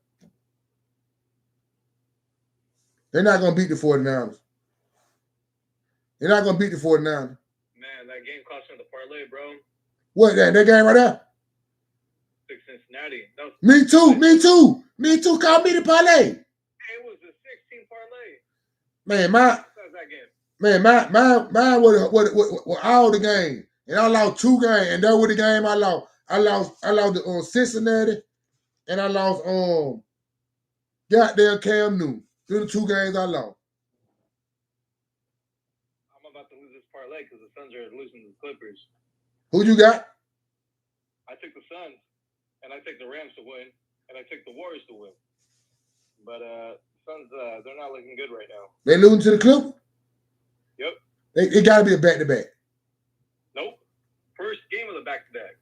They're not gonna beat the 49ers. They're not gonna beat the 49ers. Man, that game cost me the parlay, bro. What that game right there? Cincinnati. Me too. Call me the parlay. It was a 16 parlay. Man, mine was all the game. And I lost 2 games. And that was the game I lost. I lost the Cincinnati and I lost goddamn Cam Newton. Through the 2 games I lost. I'm about to lose this parlay because the Suns are losing to the Clippers. Who you got? I took the Suns, and I took the Rams to win, and I took the Warriors to win. But Suns, they're not looking good right now. They losing to the Clippers? Yep. It got to be a back-to-back. Nope. First game of the back-to-back.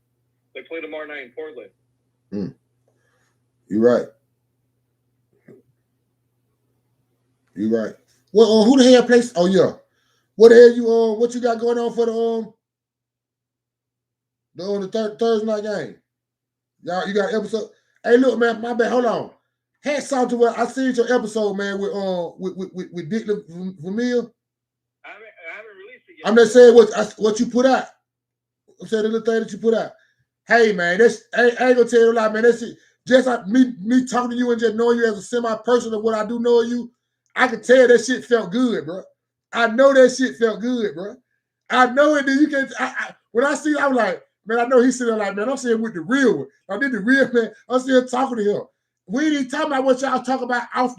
They play tomorrow night in Portland. You're right. Well, who the hell plays? Oh yeah. What the hell what you got going on for the Thursday night game? Y'all, you got an episode? Hey, look, man, my bad. Hold on. Hats off to what I seen your episode, man, with Dick Vermeil. I haven't released it yet. I'm just saying what you put out. I'm saying the little thing that you put out. Hey, man, I ain't gonna tell you a lot, man. That's it. Just like me talking to you and just knowing you as a semi-person of what I do know of you, I can tell that shit felt good, bro. I know that shit felt good, bro. I know it. Then you can. When I see, I'm like, man, I know he's sitting there like, man, I'm sitting with the real one. I did the real man. I'm still talking to him. We ain't even talking about what y'all talk about off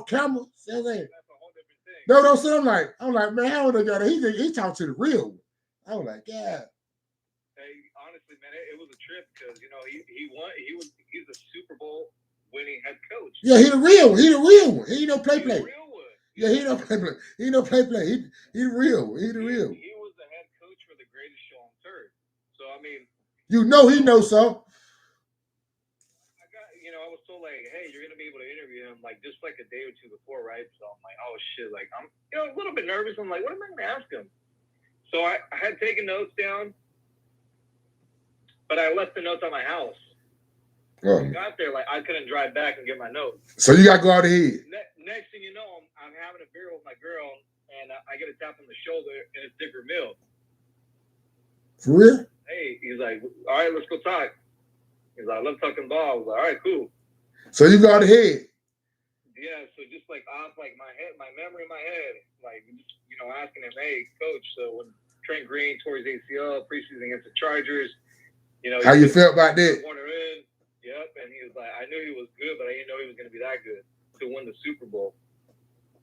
camera. See what I'm saying? That's a whole different thing. No, don't say. I'm like, man, how old got it? He talked to the real one. I was like, yeah. Hey, honestly, man, it was a trip because he won. He's a Super Bowl winning head coach. Yeah, he the real one. He the real one. He ain't no play. The real one. Yeah, he don't play. He no play. He the real. He the real. He was the head coach for the greatest show on turf. So I mean, you know he knows so. I was told like, hey, you're gonna be able to interview him like just like a day or 2 before, right? So I'm like, oh shit, like I'm a little bit nervous. I'm like, what am I gonna ask him? So I had taken notes down, but I left the notes at my house. I got there, like I couldn't drive back and get my notes. So you got to go out ahead. Next thing you know, I'm having a beer with my girl, and I get a tap on the shoulder, and it's Dick Vermeil. For real? Hey, he's like, all right, let's go talk. He's like, I love talking ball. I was like, all right, cool. So you got ahead. Yeah, so just like off like my memory in my head, like asking him, hey, coach, so when Trent Green tore his ACL preseason against the Chargers, how you felt about that? Yep, and he was like, I knew he was good, but I didn't know he was going to be that good to win the Super Bowl.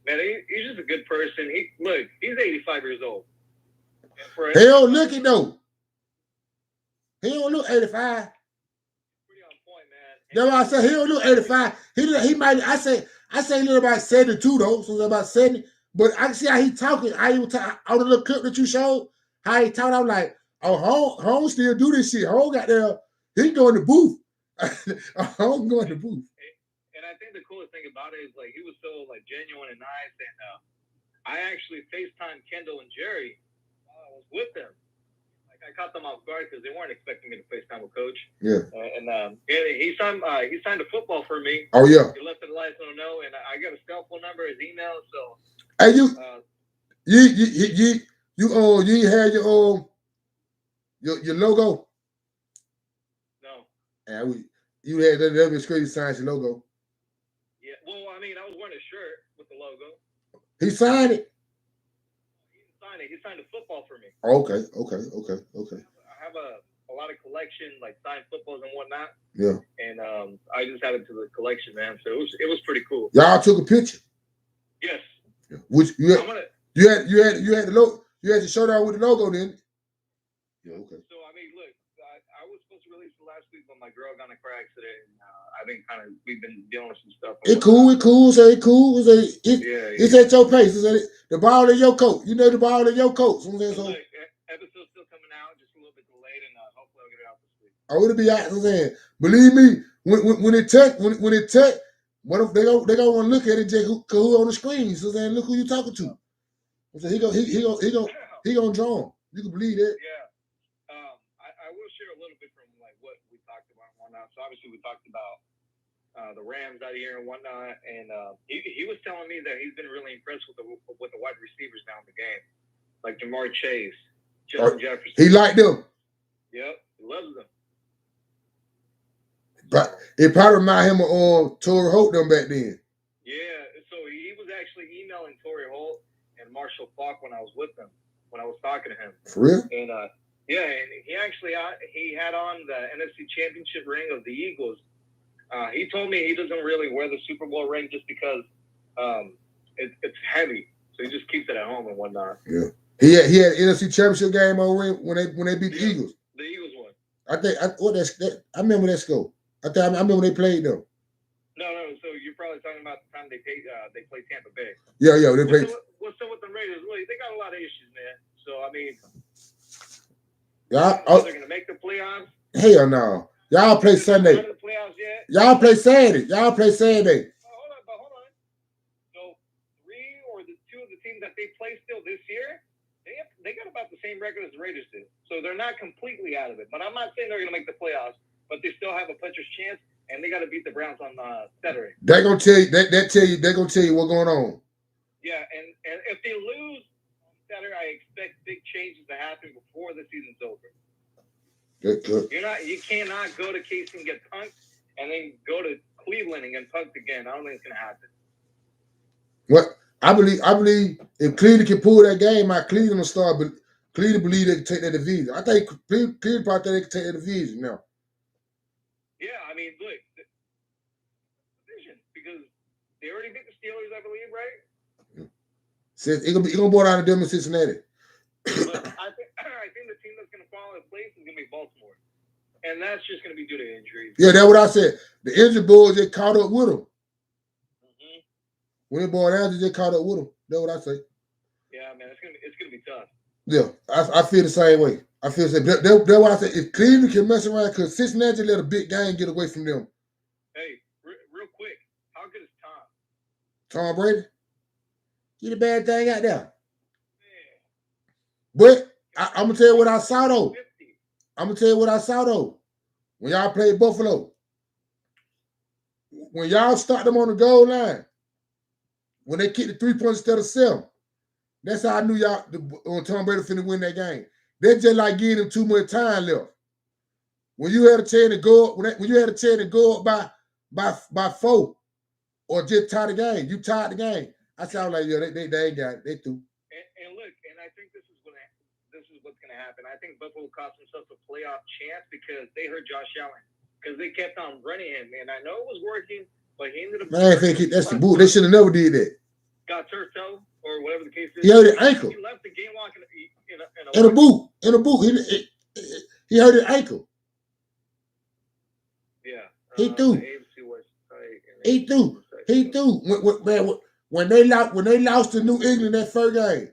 Man, he's just a good person. He's 85 years old. He don't look it though. He don't look 85. Pretty on point, man. That's why I said he don't look 85. He might. I say he look about 72 though, so about 70. But I can see how he talking. How he was on the little clip that you showed. How he talking. I'm like, oh, Home still do this shit. Home got there. He go in the booth. I'm going to booth. And I think the coolest thing about it is like he was so like genuine and nice. And I actually FaceTimed Kendall and Jerry while I was with them. Like I caught them off guard because they weren't expecting me to FaceTime with Coach. Yeah. And he signed a football for me. Oh yeah. He left it lights on no, and I got a cell phone phone number, his email. So Hey, you ain't had your logo. no. And you had that crazy science logo. Yeah. Well, I mean, I was wearing a shirt with the logo. He signed it. He didn't sign it. He signed a football for me. Okay. I have a lot of collection, like signed footballs and whatnot. Yeah. And I just added to the collection, man. So it was pretty cool. Y'all took a picture. Yes. Yeah. Which you had the logo. You had the shirt out with the logo, then. Yeah. Okay. So I mean, look, I was supposed to release it last week, but my girl got in a car accident, and we've been dealing with some stuff. It's cool. Say it cool. It's at your pace. The ball in your coat. You know the ball in your coat. So look, episode's still coming out, just a little bit delayed, and hopefully I'll get it out this week. It'll be out. I'm saying, believe me, when it touch, what if they gonna want to look at it? Just who on the screen? So saying, look who you talking to. So he gonna draw him. You can believe that. Yeah. I will share a little bit from like what we talked about and whatnot. So obviously we talked about the Rams out here and whatnot, and he was telling me that he's been really impressed with the wide receivers now in the game, like Jamar Chase, Justin Jefferson. He liked them. Yep, he loves them. But it probably remind him of Torrey Holt them back then. Yeah, so he was actually emailing Torrey Holt and Marshall Faulk when I was with him, when I was talking to him. For real? And yeah, and he actually he had on the NFC Championship ring of the Eagles. He told me he doesn't really wear the Super Bowl ring just because it's heavy, so he just keeps it at home and whatnot. Yeah, he had an NFC Championship game on ring when they beat the Eagles. The Eagles won. I remember that score. I remember when they played them. No. So you're probably talking about the time they played Tampa Bay. Yeah. They played. What's up with the Raiders? Look, they got a lot of issues, man. So I mean, they're gonna make the playoffs. Hell no. Y'all play Sunday. Not in the playoffs yet. Y'all play Saturday. Hold on. So 3 or the 2 of the teams that they play still this year, they got about the same record as the Raiders did. So they're not completely out of it. But I'm not saying they're gonna make the playoffs, but they still have a puncher's chance, and they got to beat the Browns on Saturday. They're gonna tell you. They're gonna tell you what's going on. Yeah, and if they lose on Saturday, I expect big changes to happen before the season's over. Good. You cannot go to KC and get punked, and then go to Cleveland and get punked again. I don't think it's gonna happen. What I believe if Cleveland can pull that game out, Cleveland will start. But Cleveland believe they can take that division. I think Cleveland probably think they can take that division now. Yeah, I mean, look, division, because they already beat the Steelers, I believe, right? It's gonna boil down to them in Cincinnati. But I think the team that's gonna fall in place is gonna be Baltimore, and that's just gonna be due to injuries. Yeah, that's what I said. The injured boys just caught up with them. Mm-hmm. When it boiled down, they just caught up with them. That's what I say. Yeah, man, it's gonna be tough. Yeah, I feel the same way. I feel the same. That's why I say if Cleveland can mess around, because Cincinnati let a big game get away from them. Hey, real quick, how good is Tom? Tom Brady? Get a bad thing out there. But I'm gonna tell you what I saw though. When y'all played Buffalo, when y'all start them on the goal line, when they kick the 3 points instead of 7, that's how I knew y'all when Tom Brady finna win that game. They just like giving him too much time left. When you had a chance to go up, when you had a chance to go up by 4, or just tie the game, you tied the game. I sound like they ain't got it. They threw. And look, and I think this is what's going to happen. I think Buffalo cost themselves a playoff chance because they hurt Josh Allen because they kept on running him, and I know it was working, but he ended up. Man, that's the bull. They should have never did that. Got turf toe or whatever the case is. He hurt his ankle. He left the game walking in a boot. In a boot. He hurt his ankle. Yeah. He threw. He threw. When they lost to New England that first game,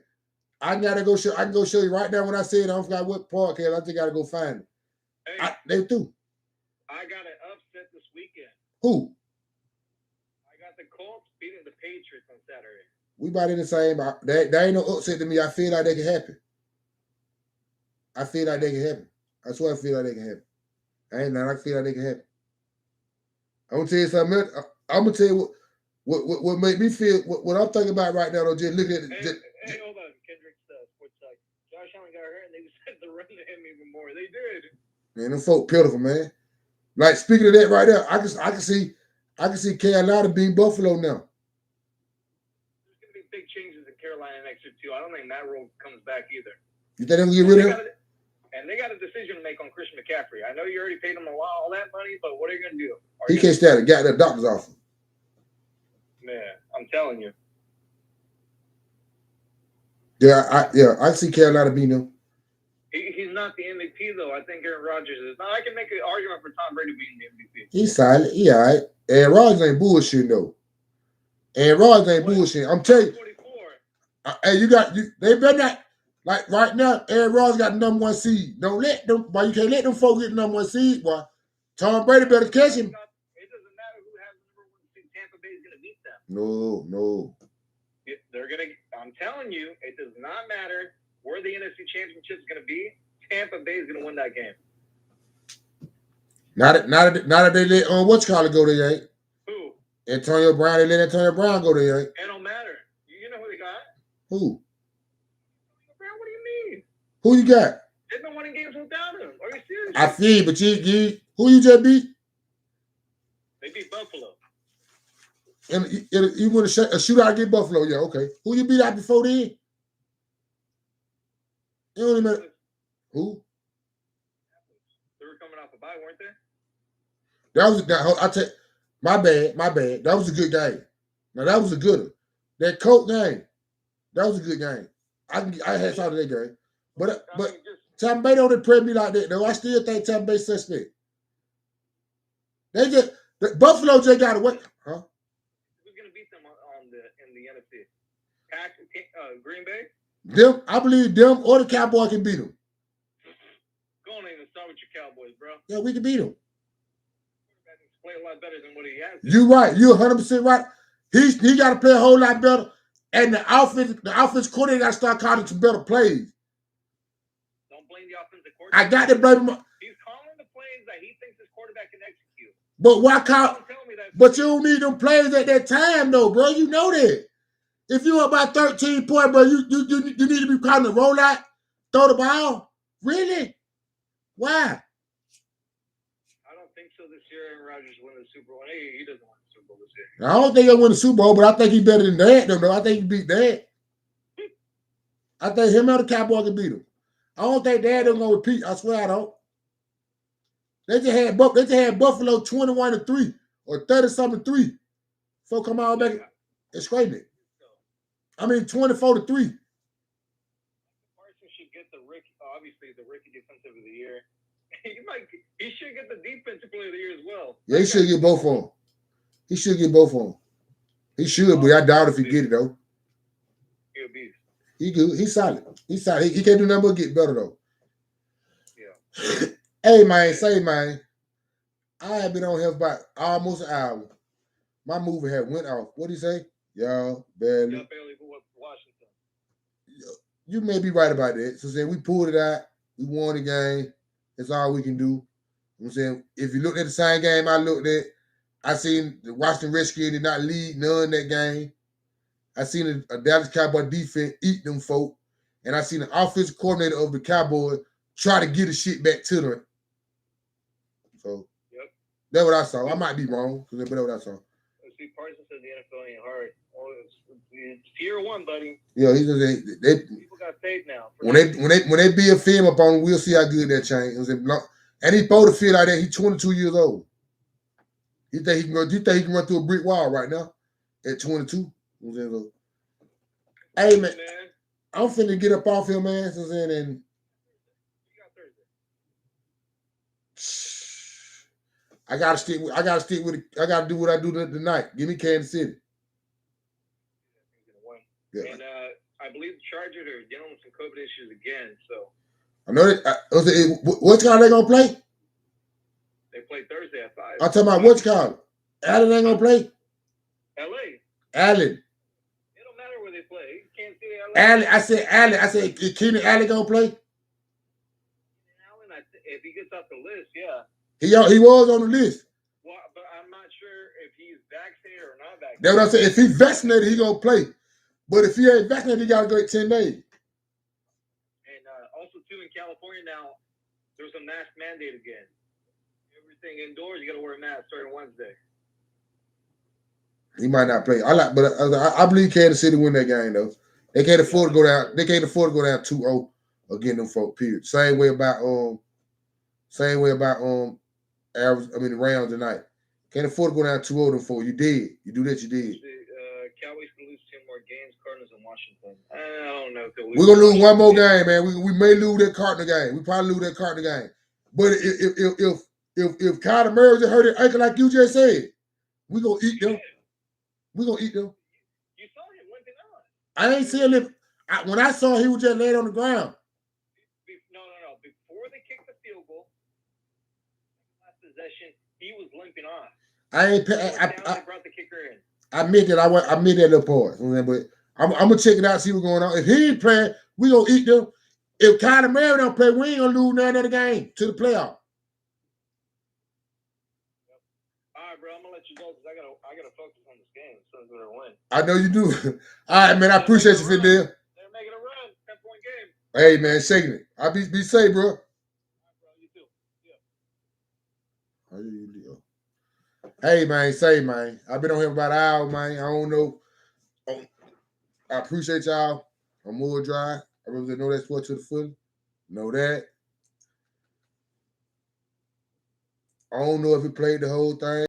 I can go show you right now when I said I forgot what podcast. I just gotta go find it. Hey, they threw. I got an upset this weekend. Who? I got the Colts beating the Patriots on Saturday. We about in the same. That ain't no upset to me. I feel like they can happen. I feel like they can happen. That's what I feel like they can happen. I feel like they can happen. I'm gonna tell you something else. I'm gonna tell you what. What made me feel what I'm thinking about right now, though, just looking at Hey, hold on, Kendrick's sports side. Josh Allen got hurt, and they decided to run to him even more. They did. man, them folk pitiful, man. Like speaking of that right there, I can see Carolina being Buffalo now. There's going to be big changes in Carolina next year too. I don't think Matt Rule comes back either. You think they're gonna get rid of him? And they got a decision to make on Christian McCaffrey. I know you already paid him all that money, but what are you going to do? He can't stay at the goddamn doctor's office. Man, I'm telling you. Yeah, I see Carolina beating them. He's not the MVP though. I think Aaron Rodgers is. Now I can make an argument for Tom Brady being the MVP. He's silent. He all right. Aaron Rodgers ain't bullshitting though. Aaron Rodgers ain't bullshitting. I'm telling you. Hey, they better not. Like right now, Aaron Rodgers got the number 1 seed. Don't let them. Why you can't let them folks get the number 1 seed? Boy, Tom Brady better catch him. It doesn't matter who has the number 1 seed. Tampa Bay is going to beat them. No. They're going to. I'm telling you, it does not matter where the NFC Championship is going to be. Tampa Bay is going to win that game. Not that they let whatchamacallit go there, ain't. Who? Antonio Brown. They let Antonio Brown go there, ain't. It don't matter. You know who they got? Who? Brown. What do you mean? Who you got? They've been winning games without him. Are you serious? I feel, but you who you just beat? They beat Buffalo. And you want to a shootout against Buffalo? Yeah, okay. Who you beat out before then? It don't even matter. Who? They were coming off a bye, weren't they? I tell my bad. That was a good game. Now that was a good one. That Colt game, that was a good game. I had saw that game, but Tampa Bay don't impress me like that though. I still think Tampa Bay suspect. Buffalo just got away, huh? Who's gonna beat them in the NFC? Green Bay. Them, I believe them or the Cowboys can beat them. Go on and start with your Cowboys, bro. Yeah, we can beat them. Play a lot better than what he has. You're right. You're 100% right. He got to play a whole lot better. And the offense coordinator got to start calling some better plays. Don't blame the offensive coordinator. I got to blame him. He's calling the plays that he thinks his quarterback can execute. But why call? But you don't need them plays at that time, though, bro. You know that. If you up by 13 points, bro, you need to be calling the rollout, throw the ball. Really? Why? I don't think so this year. Aaron Rodgers win the Super Bowl. He doesn't win the Super Bowl this year. I don't think he'll win the Super Bowl, but I think he's better than that, though. I think he beat that. I think him and the Cowboys can beat him. I don't think Dad is gonna repeat. I swear I don't. They just had Buffalo 21-3 or 30-something-3. So come on back and scrape it. I mean 24-3. Parsons should get the rookie defensive of the year. He should get the defensive player of the year as well. Yeah, he should get both of them. He should, but I doubt if he get it though. He'll be. He good. He's solid. He can't do nothing but get better though. Yeah. Hey man, I have been on here for about almost an hour. My movie had went off. What do you say? Y'all barely. Y'all barely Washington. You may be right about that. So saying we pulled it out. We won the game. That's all we can do. I'm saying if you looked at the same game I looked at, I seen the Washington Redskins did not lead none that game. I seen a Dallas Cowboy defense eat them folk. And I seen the offensive coordinator of the Cowboys try to get the shit back to them. So that's what I saw. I might be wrong, but that's what I saw. See, Parsons said the NFL ain't hard. Well, it's tier 1, buddy. Yeah, he just people got paid now. When they be a film up on him, we'll see how good that change. And he's supposed to feel like that. He's 22 years old. You think he can run through a brick wall right now at 22? Hey man, I'm finna get up off here, man. And I gotta stick with it. I gotta do what I do tonight. Give me Kansas City. Yeah. And I believe the Chargers are dealing with some COVID issues again. So I know that. What time they gonna play? They play Thursday at 5. I'm talking about what's called. Allen ain't gonna play. LA. Allen. It don't matter where they play. Kansas City, LA. Allen. I said Keenan Allen gonna play. Allen, if he gets off the list, yeah. He was on the list. Well, but I'm not sure if he's vaccinated or not Exactly. That's what I'm saying. If he vaccinated, he gonna play. But if he ain't vaccinated, he gotta go 10 days. And also too in California now, there's a mask mandate again. Everything indoors, you got to wear a mask starting Wednesday. He might not play. I believe Kansas City win that game though. They can't afford to go down. They can't afford to go down 2-0 against them folk. Period. Same way about the Rams tonight. Can't afford to go down 2-0 them folk. You did. You do that. You did. Cowboys can lose 10 more games. Cardinals and Washington. I don't know if they'll lose. We're gonna lose one more game, man. We may lose that Cardinal game. We probably lose that Cardinal game. But if Kyler Murray just hurt his ankle like you just said, we gonna eat them. We gonna eat them. You saw him limping on. I ain't seen him. When I saw he was just laying on the ground. No. Before they kicked the field goal, last possession, he was limping on. I brought the kicker in. I missed it. I missed that little part. But I'm gonna check it out, see what's going on. If he ain't playing, we gonna eat them. If Kyler Murray don't play, we ain't gonna lose none of the game to the playoff. All right, bro. I'm gonna let you go because I gotta focus on this game. Suns are gonna win. I know you do. All right, man. I appreciate you, Fidel. They're making a run. 10-point game. Hey, man, shaking it. I be safe, bro. All right, bro. You too. Yeah. Hey, man, say, man. I've been on here about an hour, man. I don't know. I appreciate y'all. I'm more dry. I represent Knowdatsports to the full. Know that. I don't know if he played the whole thing.